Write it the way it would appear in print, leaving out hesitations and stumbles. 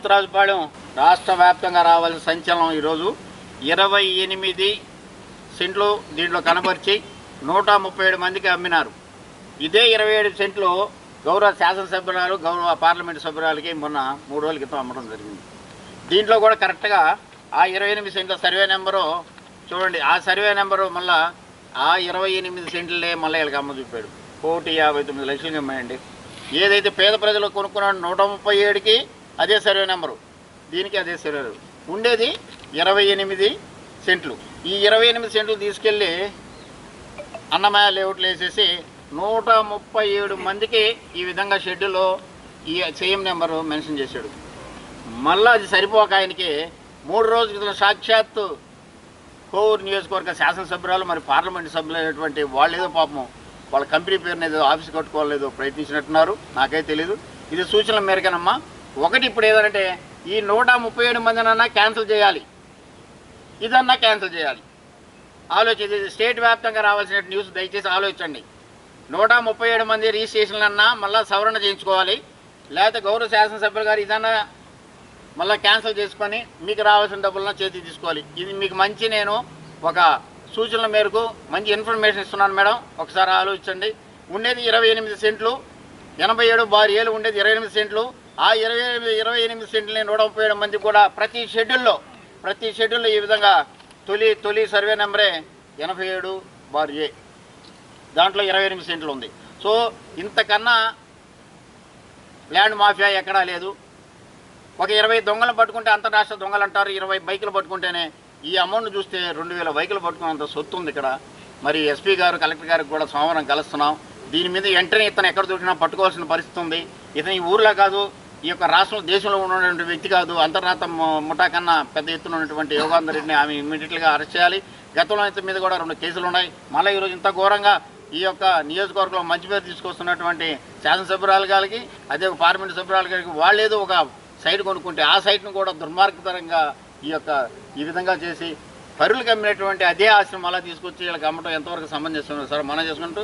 పోతురాజుపాళెం రాష్ట్ర వ్యాప్తంగా రావాల్సిన సంచలనం ఈరోజు 28 సెంట్లు దీంట్లో కనబరిచి 137 మందికి అమ్మినారు. ఇదే 27 సెంట్లు గౌరవ శాసనసభ్యురాలు గౌరవ పార్లమెంటు సభ్యురాలకి మొన్న 3 రోజుల క్రితం అమ్మడం జరిగింది. దీంట్లో కూడా కరెక్ట్గా ఆ 28 సెంట్ల సర్వే నెంబరు చూడండి. ఆ సర్వే నెంబరు మళ్ళీ ఆ 28 సెంట్లే మళ్ళీ వీళ్ళకి అమ్మ చూపాడు. 1,59,00,000 అమ్మాయండి. ఏదైతే పేద ప్రజలు కొనుక్కున్నాడు 137కి అదే సర్వే నెంబరు, దీనికి అదే సర్వే ఉండేది 28 సెంట్లు. ఈ 28 సెంట్లు తీసుకెళ్ళి అన్నమయ్య లేఅవుట్లు వేసేసి 137 మందికి ఈ విధంగా షెడ్యూల్లో ఈ సేమ్ నెంబరు మెన్షన్ చేశాడు. మళ్ళీ అది సరిపోక ఆయనకి 3 రోజుల క్రితం సాక్షాత్తు కోవూరు నియోజకవర్గ శాసనసభ్యురాలు మరి పార్లమెంటు సభ్యులు అయినటువంటి వాళ్ళు ఏదో పాపం వాళ్ళ కంపెనీ పేరుని ఏదో ఆఫీస్ కట్టుకోవాలేదో ప్రయత్నించినట్టున్నారు, నాకైతే తెలీదు. ఇది సూచనల మేరకేనమ్మా. ఒకటి ఇప్పుడు ఏదంటే ఈ 137 మందినన్నా క్యాన్సిల్ చేయాలి, ఇదన్నా క్యాన్సిల్ చేయాలి. ఆలోచించి స్టేట్ వ్యాప్తంగా రావాల్సిన న్యూస్ దయచేసి ఆలోచించండి. 137 మంది రిజిస్ట్రేషన్లన్నా మళ్ళీ సవరణ చేయించుకోవాలి, లేకపోతే గౌరవ శాసనసభ్యులు గారు ఇదన్నా మళ్ళీ క్యాన్సిల్ చేసుకొని మీకు రావాల్సిన డబ్బులన్నా చేతికి తీసుకోవాలి. ఇది మీకు మంచి నేను ఒక సూచనల మేరకు మంచి ఇన్ఫర్మేషన్ ఇస్తున్నాను మేడం. ఒకసారి ఆలోచించండి. ఉండేది 28 సెంట్లు, 87/7 ఉండేది 28 సెంట్లు. ఆ 28 సెంట్లని 137 మంది కూడా ప్రతి షెడ్యూల్లో ఈ విధంగా తొలి సర్వే నెంబరే 87/A, దాంట్లో 28 సెంట్లు ఉంది. సో ఇంతకన్నా ల్యాండ్ మాఫియా ఎక్కడా లేదు. ఒక 20 దొంగలు పట్టుకుంటే అంతర్రాష్ట్ర దొంగలు అంటారు, 20 బైకులు పట్టుకుంటేనే ఈ అమౌంట్ చూస్తే 2000 బైకులు పట్టుకున్నంత సొత్తు ఉంది ఇక్కడ. మరి ఎస్పీ గారు కలెక్టర్ గారికి కూడా సోమవారం కలుస్తున్నాం. దీని మీద వెంటనే ఇతను ఎక్కడ దొరికినా పట్టుకోవాల్సిన పరిస్థితి ఉంది. ఇతను ఈ ఊర్లో కాదు, ఈ యొక్క రాష్ట్రంలో దేశంలో ఉన్నటువంటి వ్యక్తి కాదు. అంతర్రాష్ట్ర ముఠా కన్నా పెద్ద ఎత్తున ఉన్నటువంటి యోగాంధర్ రెడ్డిని ఆమె ఇమ్మీడియట్గా అరెస్ట్ చేయాలి. గతంలో ఇతని మీద కూడా 2 కేసులు ఉన్నాయి. మళ్ళీ ఈరోజు ఇంత ఘోరంగా ఈ యొక్క నియోజకవర్గంలో మంచి పేరు తీసుకొస్తున్నటువంటి శాసనసభ్యురాలు గారికి అదే పార్లమెంటు సభ్యురాలు గారికి వాళ్ళు ఏదో ఒక సైట్ కొనుక్కుంటే ఆ సైట్ను కూడా దుర్మార్గతరంగా ఈ విధంగా చేసి పరులకు అమ్మినటువంటి అదే ఆశ్రమం అలా తీసుకొచ్చి వీళ్ళకి అమ్మటం ఎంతవరకు సమంజసం సార్ మనం చేసుకుంటూ